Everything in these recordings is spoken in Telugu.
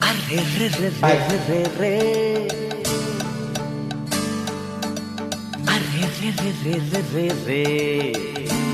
Arre re re re re re. Arre re re re re re re.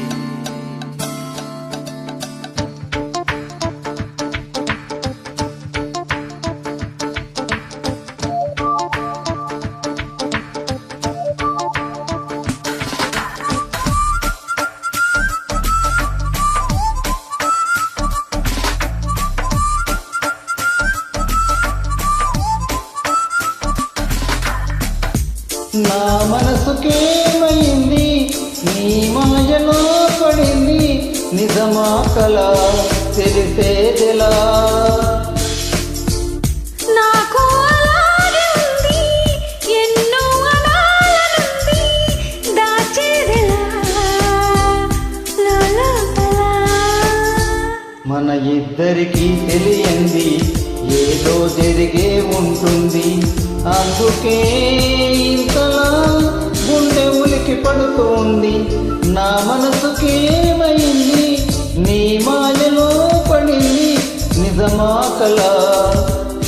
నా మనసుకేమైంది నీ మాయలో పడింది నిజమా కలా తెలిసేదెలా నాకు అలాగే ఉంది ఎన్నో అనాలనుంది దాచేదెలా లోలోపల మన ఇద్దరికి తెలియంది ఏదో జరిగే ఉంటుంది అందుకే ఇంతలా గుండె ఉలికి పడుతోంది నా మనసుకేమైంది నీ మాయలో పడింది నిజమా కలా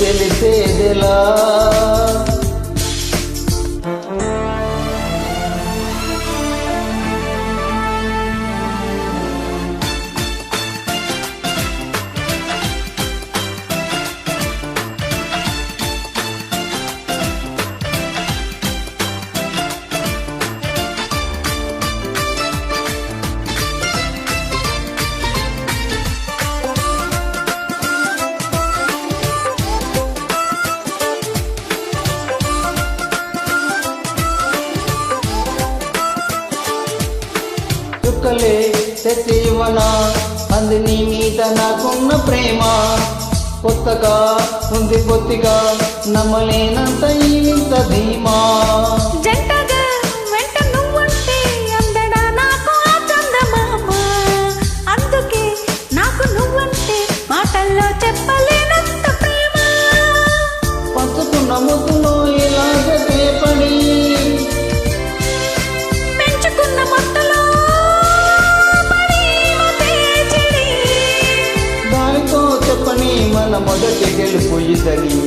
తెలిసేదెలా చుక్కలే తెచ్చివనా అంది నీ మీద నాకున్న ప్రేమ కొత్తగా ఉంది కొద్దిగా నమ్మలేనంత ఇంత ధీమా జంటగా వెంట నువ్వంటే అందడా నాకు ఆ చందమామ అందుకే నాకు నువ్వంటే మాటల్లో చెప్పలేనంత ప్రేమ పంచుకున్న ముద్దులో ఇలాగ చేపడి పెంచుకున్న మొత్తలో దానితో చెప్పని మన మొదటి గెలుపు ఇదని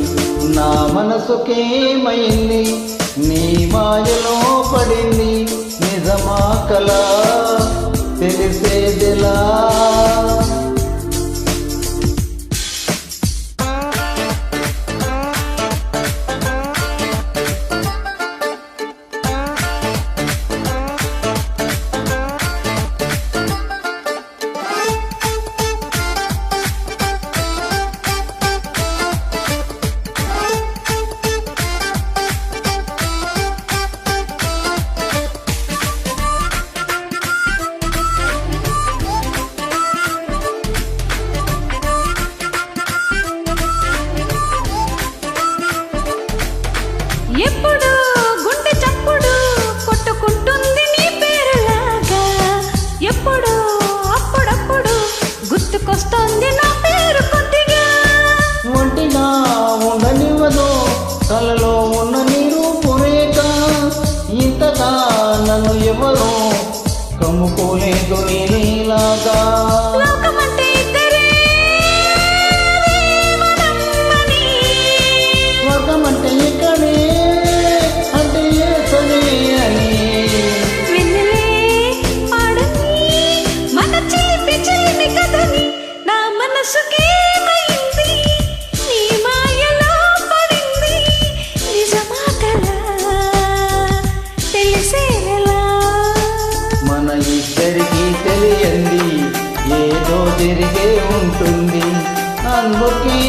నా మనసుకేమైంది నీ మాయలో పడింది నిజమా కలా తెలిసేదెలా ఎప్పుడు గుండె చప్పుడు కొట్టుకుంటుంది నీ పేరులాగా ఎప్పుడు అప్పుడప్పుడు గుర్తుకొస్తోంది నా పేరు కొద్దిగా ఒంటిగా ఉండనివ్వదు కలలో ఉన్న నీరు పొరేక ఇంతగా నన్ను ఎవరో కమ్ముకోలేదు నీలాగా లోకమంటే ఇద్దరే మనమ్మని స్వర్గమంటే ఇక్కడే అంటే సరే అని వెన్నెలే పాడని మన చిలిపి చిలిమి కథని నా మనసుకేమైంది నీ మాయలో పడింది నిజమా కలా తెలిసేలా మన ఇద్దరికి తెలియంది ఏదో జరిగే ఉంటుంది అందుకే